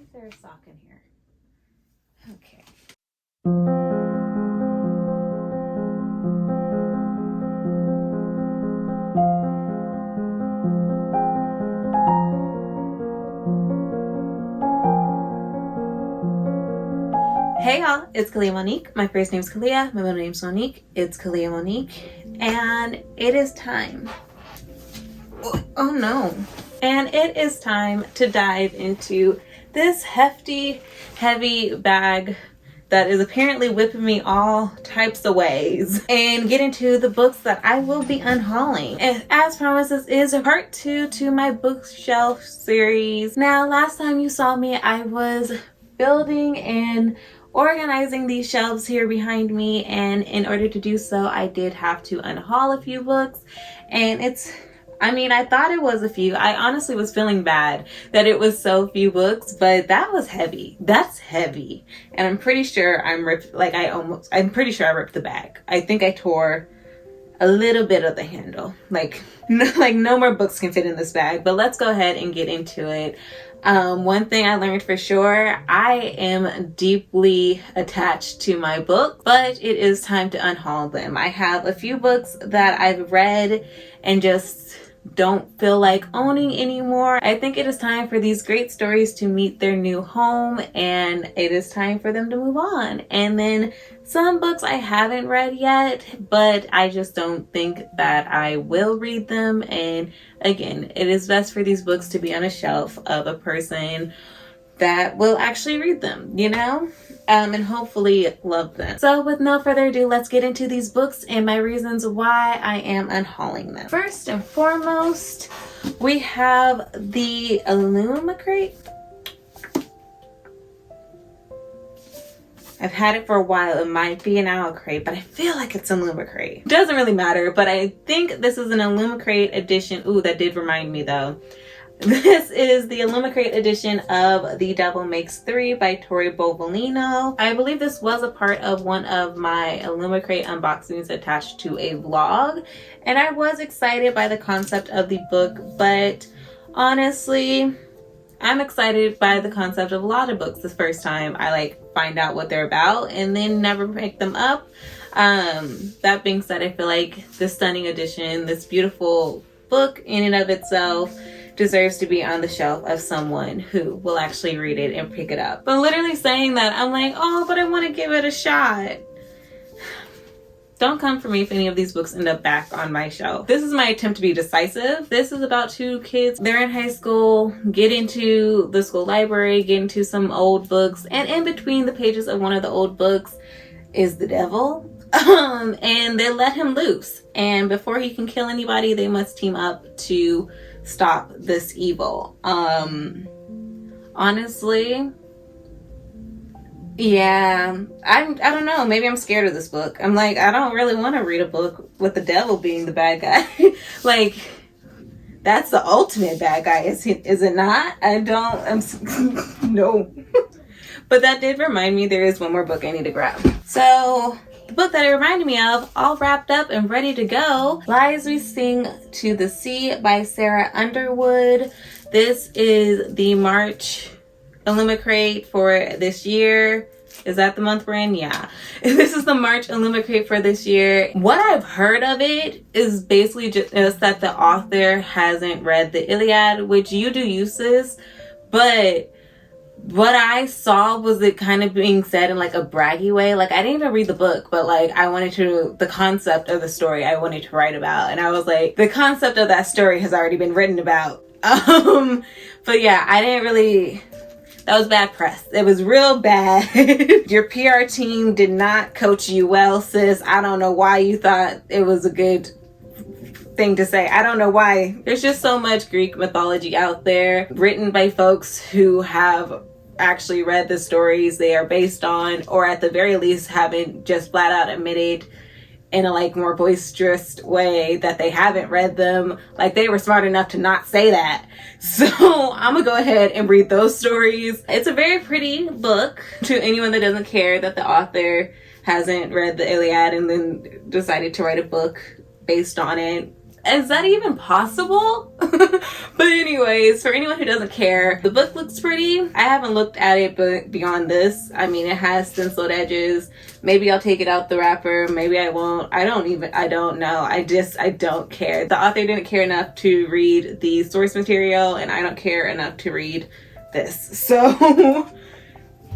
if there's a sock in here. Okay. Hey y'all, it's Kalia Monique. My first name's Kalia, my middle name's Monique. It's Kalia Monique, and it is time. Oh no. And it is time to dive into this hefty, heavy bag that is apparently whipping me all types of ways and get into the books that I will be unhauling. And as promised, this is part 2 to my bookshelf series. Now, last time you saw me, I was building and organizing these shelves here behind me, and in order to do so, I did have to unhaul a few books. And I thought it was a few. I honestly was feeling bad that it was so few books, but that was heavy. That's heavy. And I'm pretty sure I'm pretty sure I ripped the bag. I think I tore a little bit of the handle. No more books can fit in this bag, but let's go ahead and get into it. One thing I learned for sure, I am deeply attached to my book, but it is time to unhaul them. I have a few books that I've read and just don't feel like owning anymore. I think it is time for these great stories to meet their new home, and it is time for them to move on. And then some books I haven't read yet, but I just don't think that I will read them. And again, it is best for these books to be on a shelf of a person that will actually read them, and hopefully love them. So with no further ado, let's get into these books and my reasons why I am unhauling them. First and foremost, we have the Illumicrate. I've had it for a while. It might be an Owlcrate, but I feel like it's Illumicrate. Doesn't really matter, but I think this is an Illumicrate edition. Ooh, that did remind me though. This is the Illumicrate edition of The Devil Makes Three by Tori Bovolino. I believe this was a part of one of my Illumicrate unboxings attached to a vlog, and I was excited by the concept of the book, but honestly, I'm excited by the concept of a lot of books this first time I find out what they're about and then never pick them up. That being said, I feel like this stunning edition, this beautiful book in and of itself, deserves to be on the shelf of someone who will actually read it and pick it up. But literally saying that, I'm like, oh, but I want to give it a shot. Don't come for me if any of these books end up back on my shelf. This is my attempt to be decisive. This is about two kids. They're in high school, get into the school library, get into some old books, and in between the pages of one of the old books is the devil. And they let him loose. And before he can kill anybody, they must team up to stop this evil. Honestly, yeah, I don't know, maybe I'm scared of this book. I'm like, I don't really want to read a book with the devil being the bad guy. That's the ultimate bad guy, is it not? No. But that did remind me there is one more book I need to grab. So the book that it reminded me of, all wrapped up and ready to go, Lies We Sing to the Sea by Sarah Underwood. This is the March Illumicrate for this year. Is that the month we're in? Yeah. This is the March Illumicrate for this year. What I've heard of it is basically just that the author hasn't read the Iliad, which you do use this, but what I saw was it kind of being said in a braggy way. I didn't even read the book, but the concept of the story I wanted to write about. And I was like, the concept of that story has already been written about. But yeah, that was bad press. It was real bad. Your PR team did not coach you well, sis. I don't know why you thought it was a good thing to say. I don't know why. There's just so much Greek mythology out there written by folks who have actually read the stories they are based on, or at the very least haven't just flat out admitted in a more boisterous way that they haven't read them. They were smart enough to not say that. So I'm gonna go ahead and read those stories. It's a very pretty book to anyone that doesn't care that the author hasn't read the Iliad and then decided to write a book based on it. Is that even possible? But anyways, for anyone who doesn't care, the book looks pretty. I haven't looked at it but beyond this. I mean, it has stenciled edges. Maybe I'll take it out the wrapper, maybe I won't. I don't know. I don't care. The author didn't care enough to read the source material, and I don't care enough to read this. So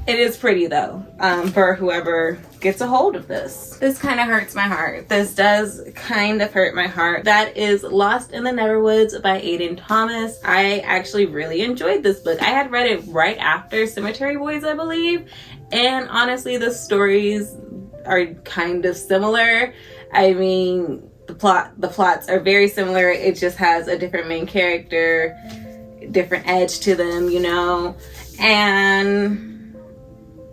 it is pretty though, for whoever gets a hold of this. This kind of hurts my heart. This does kind of hurt my heart. That is Lost in the Neverwoods by Aiden Thomas. I actually really enjoyed this book. I had read it right after Cemetery Boys, I believe. And honestly, the stories are kind of similar. I mean, the plots are very similar. It just has a different main character, different edge to them, you know? And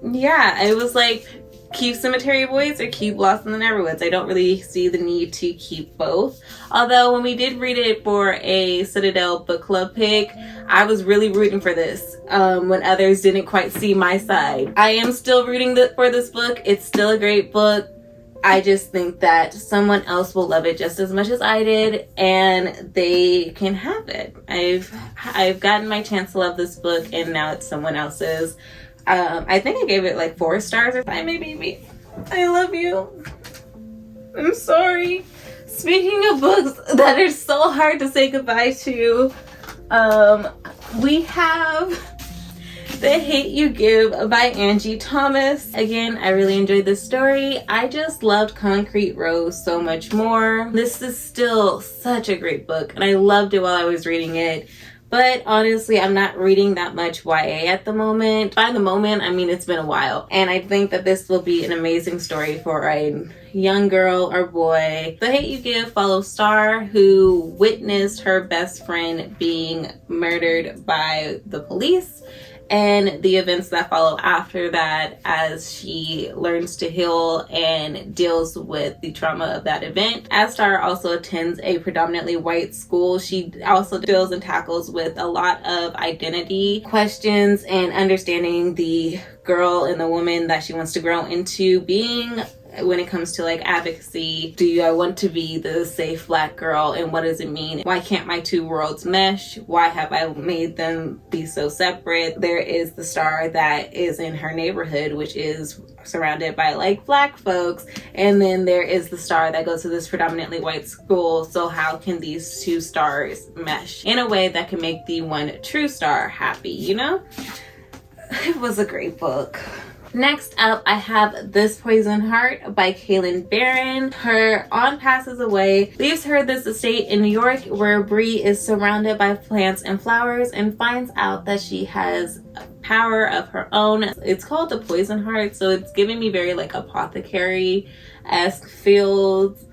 yeah, it was like, keep Cemetery Boys or keep Lost in the Neverwoods. I don't really see the need to keep both. Although when we did read it for a Citadel book club pick, I was really rooting for this when others didn't quite see my side. I am still rooting for this book. It's still a great book. I just think that someone else will love it just as much as I did, and they can have it. I've gotten my chance to love this book, and now it's someone else's. I think I gave it like 4 stars or 5, maybe. I love you. I'm sorry. Speaking of books that are so hard to say goodbye to, we have The Hate You Give by Angie Thomas. Again, I really enjoyed this story. I just loved Concrete Rose so much more. This is still such a great book, and I loved it while I was reading it. But honestly, I'm not reading that much YA at the moment. By the moment, I mean it's been a while. And I think that this will be an amazing story for a young girl or boy. The Hate You Give follows Star, who witnessed her best friend being murdered by the police, and the events that follow after that as she learns to heal and deals with the trauma of that event. As Star also attends a predominantly white school, she also deals and tackles with a lot of identity questions and understanding the girl and the woman that she wants to grow into being. When it comes to like advocacy, do I want to be the safe Black girl, and what does it mean? Why can't my two worlds mesh? Why have I made them be so separate? There is the Star that is in her neighborhood, which is surrounded by like Black folks, and then there is the Star that goes to this predominantly white school. So how can these two stars mesh in a way that can make the one true Star happy, you know? It was a great book. Next up, I have This Poison Heart by Kaylin Barron. Her aunt passes away, leaves her this estate in New York where Bree is surrounded by plants and flowers and finds out that she has power of her own. It's called The Poison Heart, so it's giving me very like apothecary-esque feels.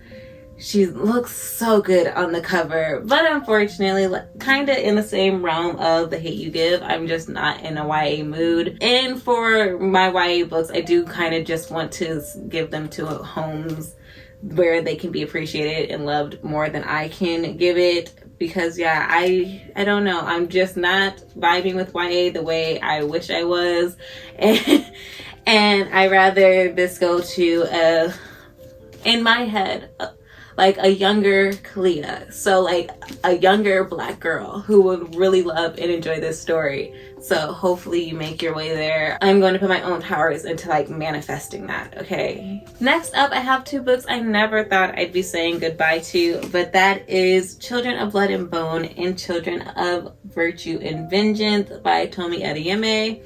She looks so good on the cover, but unfortunately, kind of in the same realm of The Hate You Give. I'm just not in a YA mood. And for my YA books, I do kind of just want to give them to homes where they can be appreciated and loved more than I can give it. Because yeah, I don't know. I'm just not vibing with YA the way I wish I was. And I rather this go to, in my head, like a younger Kalia, so like a younger Black girl who would really love and enjoy this story. So hopefully you make your way there. I'm going to put my own powers into like manifesting that, okay? Next up, I have 2 books I never thought I'd be saying goodbye to, but that is Children of Blood and Bone and Children of Virtue and Vengeance by Tomi Adeyemi.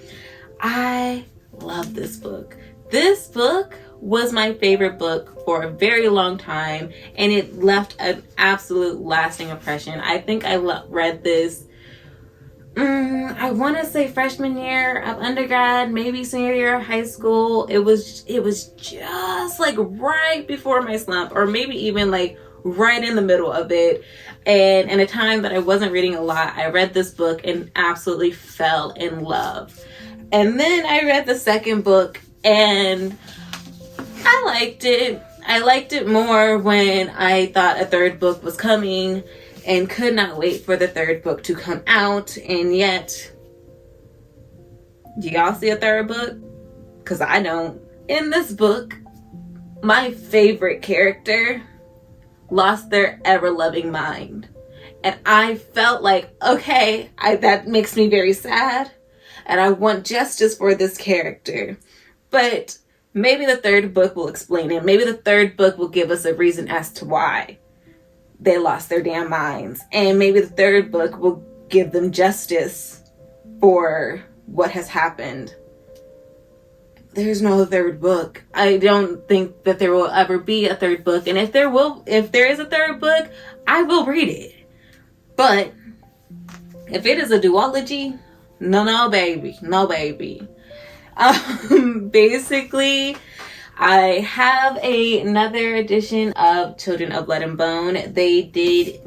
I love this book. This book was my favorite book for a very long time, and it left an absolute lasting impression. I think I read this, I want to say freshman year of undergrad, maybe senior year of high school. It was just like right before my slump, or maybe even like right in the middle of it. And in a time that I wasn't reading a lot, I read this book and absolutely fell in love. And then I read the second book and I liked it. I liked it more when I thought a third book was coming and could not wait for the third book to come out. And yet, do y'all see a third book? Because I don't. In this book, my favorite character lost their ever-loving mind. And I felt like, okay, that makes me very sad. And I want justice for this character. But maybe the third book will explain it. Maybe the third book will give us a reason as to why they lost their damn minds. And maybe the third book will give them justice for what has happened. There's no third book. I don't think that there will ever be a third book. And if there is a third book, I will read it. But if it is a duology, no baby. Basically, I have another edition of Children of Blood and Bone. They did,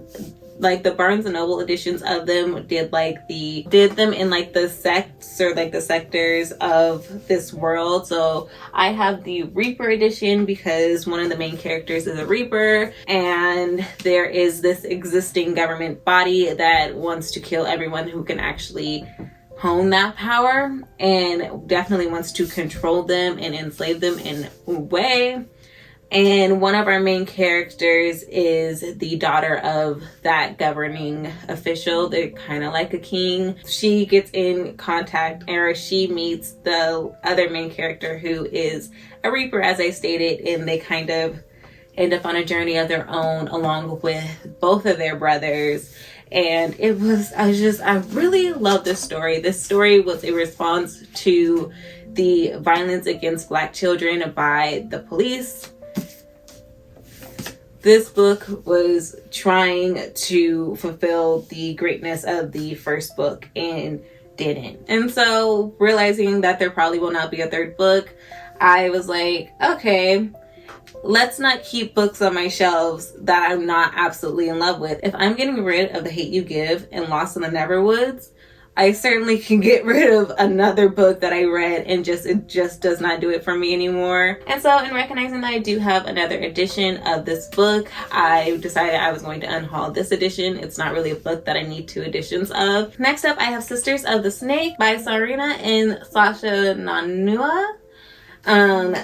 like, the Barnes and Noble editions of them did them in like the sects or like the sectors of this world. So I have the Reaper edition because one of the main characters is a Reaper, and there is this existing government body that wants to kill everyone who can actually hone that power, and definitely wants to control them and enslave them in a way. And one of our main characters is the daughter of that governing official. They're kind of like a king. She gets in contact, or she meets the other main character who is a Reaper, as I stated, and they kind of end up on a journey of their own along with both of their brothers. And I really love this story. This story was a response to the violence against Black children by the police. This book was trying to fulfill the greatness of the first book and didn't. And so, realizing that there probably will not be a third book, I was like, okay, let's not keep books on my shelves that I'm not absolutely in love with. If I'm getting rid of The Hate U Give and Lost in the Neverwoods, I certainly can get rid of another book that I read and it just does not do it for me anymore. And so, in recognizing that I do have another edition of this book, I decided I was going to unhaul this edition. It's not really a book that I need 2 editions of. Next up, I have Sisters of the Snake by Sarina and Sasha Nanua.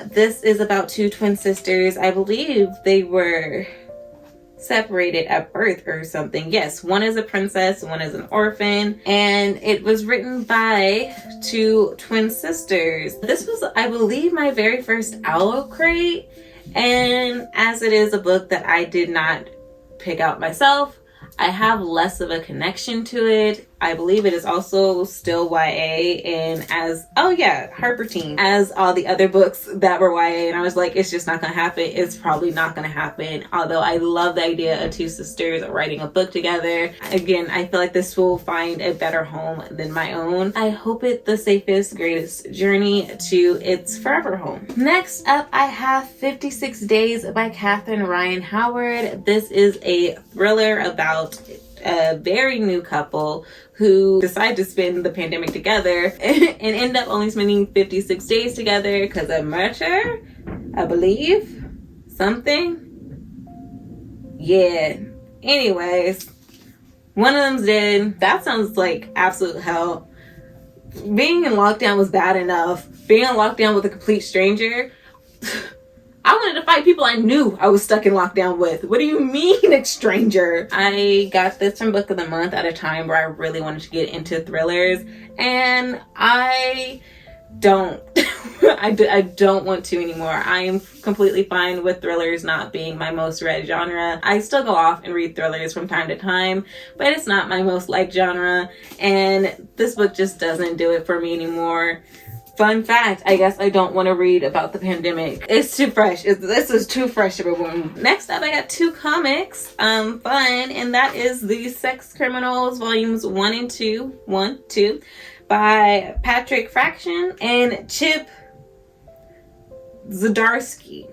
This is about 2 twin sisters. I believe they were separated at birth or something. Yes, one is a princess, one is an orphan, and it was written by 2 twin sisters. This was, I believe, my very first Aloe crate, and as it is a book that I did not pick out myself, I have less of a connection to it. I believe it is also still YA, and Harper Teen, as all the other books that were YA, and I was like, it's just not gonna happen. It's probably not gonna happen. Although I love the idea of 2 sisters writing a book together. Again, I feel like this will find a better home than my own. I hope it's the safest, greatest journey to its forever home. Next up, I have 56 Days by Catherine Ryan Howard. This is a thriller about a very new couple who decide to spend the pandemic together and end up only spending 56 days together because of murder, I believe. Something. Yeah. Anyways, one of them's dead. That sounds like absolute hell. Being in lockdown was bad enough. Being in lockdown with a complete stranger, I wanted to fight people I knew I was stuck in lockdown with. What do you mean, a stranger? I got this from Book of the Month at a time where I really wanted to get into thrillers, and I don't. I don't want to anymore. I am completely fine with thrillers not being my most read genre. I still go off and read thrillers from time to time, but it's not my most liked genre, and this book just doesn't do it for me anymore. Fun fact, I guess I don't want to read about the pandemic. It's too fresh. This is too fresh, everyone. Next up, I got 2 comics. Fun, and that is The Sex Criminals Volumes 1 and 2 by Patrick Fraction and Chip Zdarsky.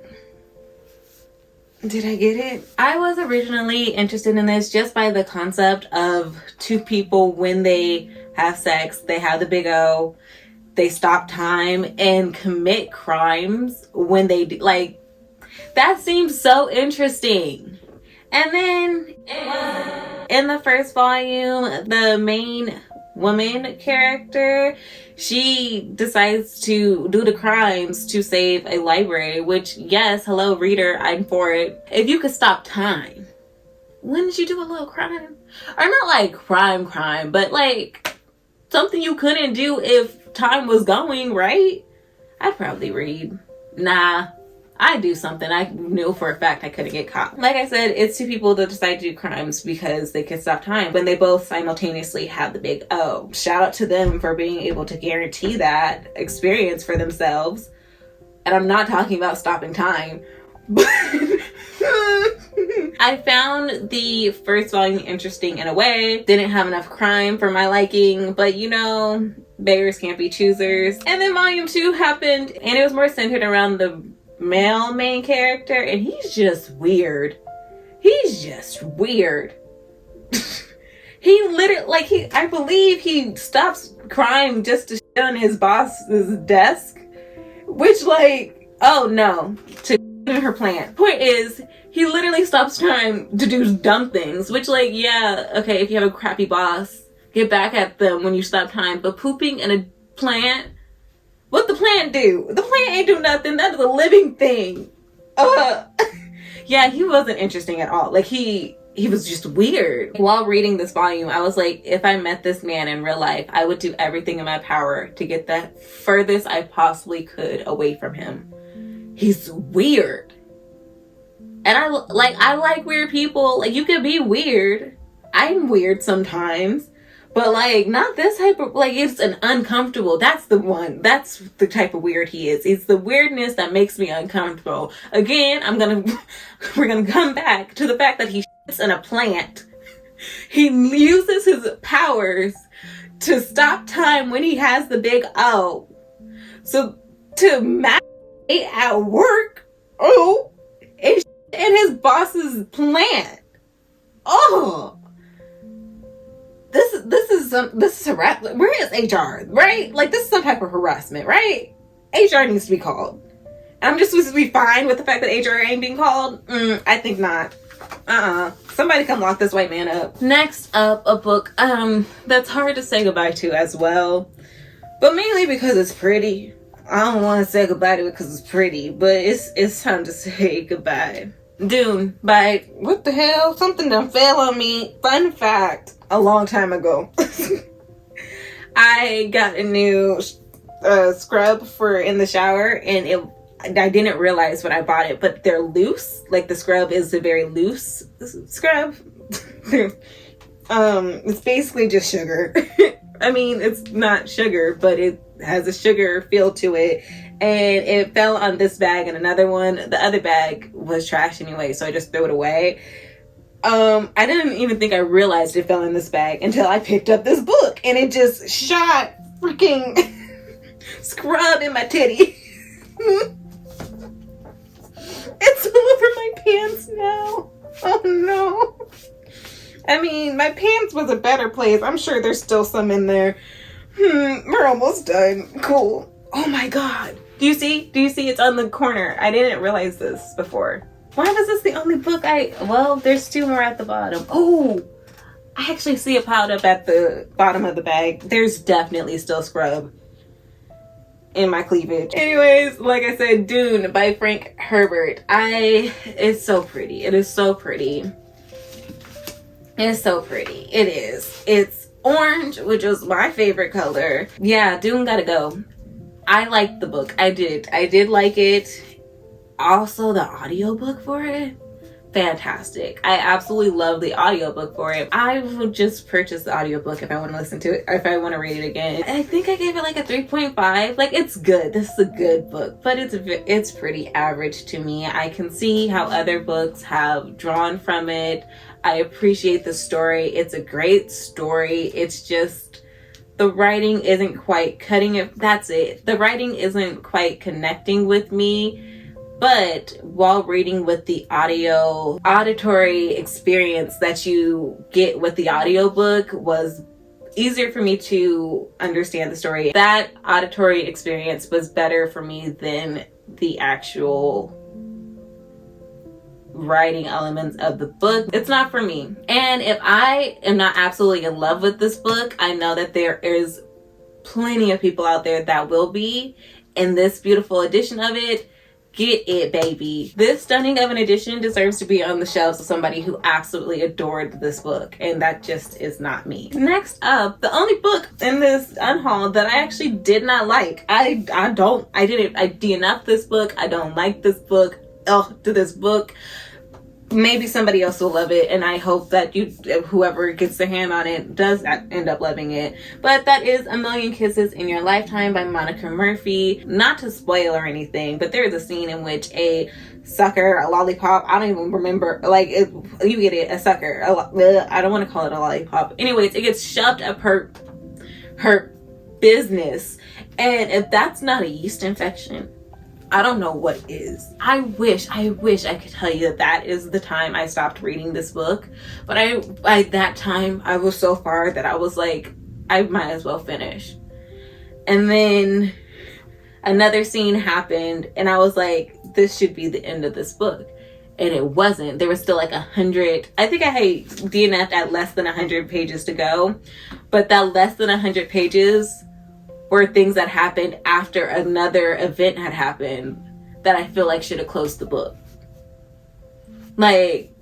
Did I get it? I was originally interested in this just by the concept of 2 people, when they have sex, they have the big O, they stop time and commit crimes when they do. Like, that seems so interesting. And then in the first volume, the main woman character. She decides to do the crimes to save a library, which, yes, hello reader, I'm for it. If you could stop time, wouldn't you do a little crime? Or not like crime, but like something you couldn't do if time was going, right? I'd probably read. Nah, I'd do something I knew for a fact I couldn't get caught. Like I said, it's two people that decide to do crimes because they can stop time when they both simultaneously have the big O. Shout out to them for being able to guarantee that experience for themselves. And I'm not talking about stopping time, but I found the first volume interesting in a way. Didn't have enough crime for my liking, but you know, beggars can't be choosers. And then volume 2 happened, and it was more centered around the male main character, and he's just weird. He's just weird. He literally, like, I believe he stops crime just to shit on his boss's desk, which, like, oh no, to her plant. Point is, he literally stops time to do dumb things, which, like, yeah, okay, if you have a crappy boss, get back at them when you stop time, but pooping in a plant, what the plant do? The plant ain't do nothing. That is a living thing. Yeah, he wasn't interesting at all. Like, he was just weird. While reading this volume, I was like, if I met this man in real life, I would do everything in my power to get the furthest I possibly could away from him. He's weird. And I like weird people. Like, you could be weird. I'm weird sometimes. But, like, not this type of, like, it's an uncomfortable. That's the one. That's the type of weird he is. It's the weirdness that makes me uncomfortable. Again, we're gonna come back to the fact that he shits in a plant. He uses his powers to stop time when he has the big O. So, to masturbate at work, and in his boss's plant. Oh. This is harassment. Where is HR, right? Like, this is some type of harassment, right? HR needs to be called. I'm just supposed to be fine with the fact that HR ain't being called? I think not. Somebody come lock this white man up. Next up, a book that's hard to say goodbye to as well, but mainly because it's pretty. I don't want to say goodbye to it because it's pretty, but it's time to say goodbye. Dune by, what the hell? Something done fell on me. Fun fact, a long time ago. I got a new scrub for in the shower, and I didn't realize when I bought it, but they're loose. Like, the scrub is a very loose scrub. It's basically just sugar. I mean, it's not sugar, but it has a sugar feel to it. And it fell on this bag and another one. The other bag was trash anyway, so I just threw it away. I didn't even think I realized it fell in this bag until I picked up this book, and it just shot freaking scrub in my titty. It's all over my pants now. Oh no. I mean, my pants was a better place. I'm sure there's still some in there. We're almost done. Cool. Oh my god. Do you see? It's on the corner. I didn't realize this before. Why was this the only book well, there's 2 more at the bottom. Oh, I actually see it piled up at the bottom of the bag. There's definitely still scrub in my cleavage. Anyways, like I said, Dune by Frank Herbert. It's so pretty. It is so pretty. It's so pretty. It is. It's orange, which was my favorite color. Yeah, Dune gotta go. I liked the book. I did like it. Also, the audiobook for it, fantastic. I absolutely love the audiobook for it. I would just purchase the audiobook if I want to listen to it, or if I want to read it again. I think I gave it like a 3.5. Like, it's good. This is a good book, but it's pretty average to me. I can see how other books have drawn from it. I appreciate the story. It's a great story. It's just the writing isn't quite cutting it. That's it. The writing isn't quite connecting with me. But while reading with the auditory experience that you get with the audiobook was easier for me to understand the story. That auditory experience was better for me than the actual writing elements of the book, it's not for me. And if I am not absolutely in love with this book, I know that there is plenty of people out there that will be. And this beautiful edition of it, get it, baby. This stunning of an edition deserves to be on the shelves of somebody who absolutely adored this book, and that just is not me. Next up, the only book in this unhaul that I actually did not like. I DNF'd this book. I don't like this book. To this book. Maybe somebody else will love it, and I hope that whoever gets their hand on it does end up loving it. But that is A Million Kisses in Your Lifetime by Monica Murphy. Not to spoil or anything, but there is a scene in which a sucker, a lollipop, I don't even remember, you get it, a sucker, I don't want to call it a lollipop. Anyways, it gets shoved up her business, and if that's not a yeast infection, I don't know what is. I wish I could tell you that is the time I stopped reading this book. But by that time, I was so far that I was like, I might as well finish. And then another scene happened, and I was like, this should be the end of this book. And it wasn't. There was still like 100. I think I had DNF'd at less than 100 pages to go. But that less than 100 pages were things that happened after another event had happened that I feel like should have closed the book. Like,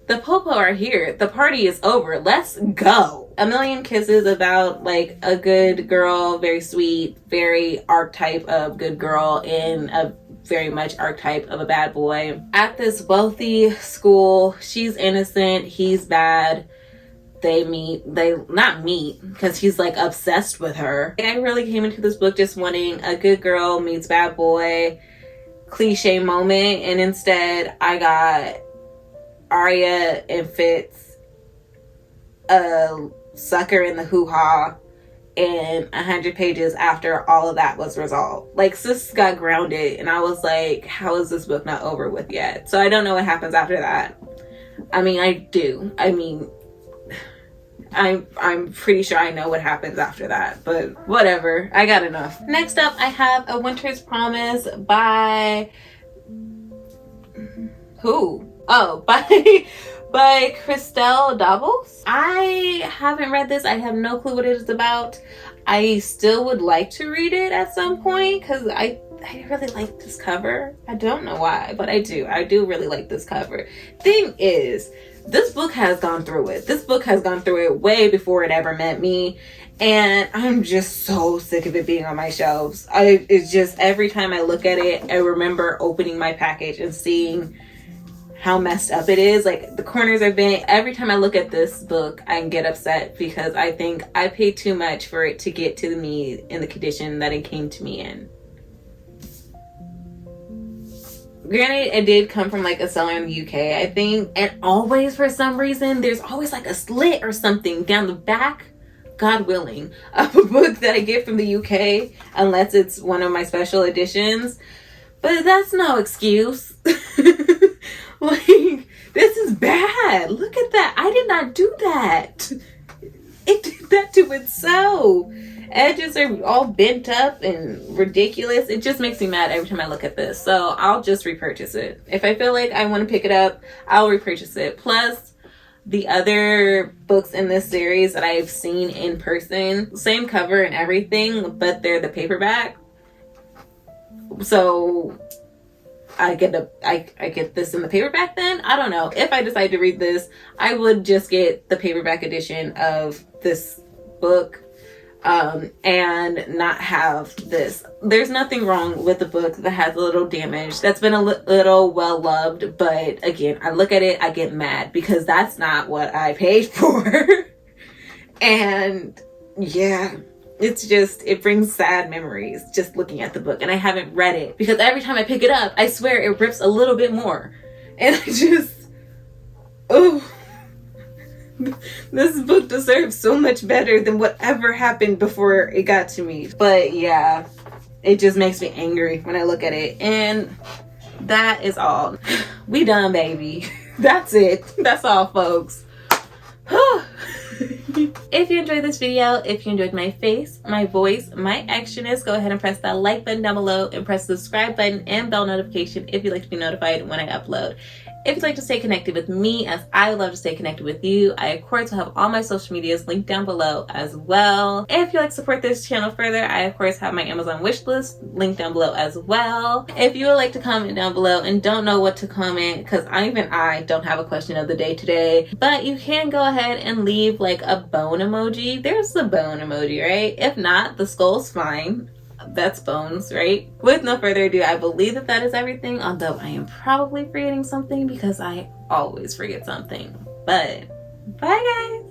the popo are here. The party is over. Let's go. A Million Kisses about like a good girl, very sweet, very archetype of good girl, and a very much archetype of a bad boy. At this wealthy school, she's innocent, he's bad. They not meet because he's like obsessed with her. I really came into this book just wanting a good girl meets bad boy cliche moment, and instead I got Arya and Fitz, a sucker in the hoo-ha, and 100 pages after all of that was resolved. Like, sis got grounded, and I was like, how is this book not over with yet? So I don't know what happens after that. I mean, I do. I mean, I'm pretty sure I know what happens after that, but whatever. I got enough. Next up, I have A Winter's Promise by who? Oh, by Christelle Davos. I haven't read this. I have no clue what it is about. I still would like to read it at some point because I really like this cover. I don't know why, but I do. I do really like this cover. Thing is, this book has gone through it. This book has gone through it way before it ever met me. And I'm just so sick of it being on my shelves. It's just every time I look at it, I remember opening my package and seeing how messed up it is. Like, the corners are bent. Every time I look at this book, I get upset because I think I paid too much for it to get to me in the condition that it came to me in. Granted, it did come from like a seller in the UK, I think. And always, for some reason, there's always like a slit or something down the back, God willing, of a book that I get from the UK, unless it's one of my special editions. But that's no excuse. Like, this is bad. Look at that. I did not do that. It did that to itself. Edges are all bent up and ridiculous. It just makes me mad every time I look at this. So I'll just repurchase it. If I feel like I want to pick it up, I'll repurchase it. Plus, the other books in this series that I've seen in person, same cover and everything, but they're the paperback. So I get this in the paperback then? I don't know. If I decide to read this, I would just get the paperback edition of this book. And not have this. There's nothing wrong with the book that has a little damage, that's been a little well loved, but again, I look at it, I get mad because that's not what I paid for. And yeah, it brings sad memories just looking at the book, and I haven't read it because every time I pick it up, I swear it rips a little bit more, and I just, this book deserves so much better than whatever happened before it got to me. But yeah, it just makes me angry when I look at it. And that is all. We done, baby. That's it. That's all, folks. If you enjoyed this video, if you enjoyed my face, my voice, my extraness, go ahead and press that like button down below and press the subscribe button and bell notification if you'd like to be notified when I upload. If you'd like to stay connected with me, as I would love to stay connected with you, I of course will have all my social medias linked down below as well. If you'd like to support this channel further, I of course have my Amazon wish list linked down below as well. If you would like to comment down below and don't know what to comment, because I don't have a question of the day today, but you can go ahead and leave like a bone emoji. There's the bone emoji, right? If not, the skull's fine. That's bones, right? With no further ado, I believe that is everything, although I am probably forgetting something because I always forget something. But bye guys!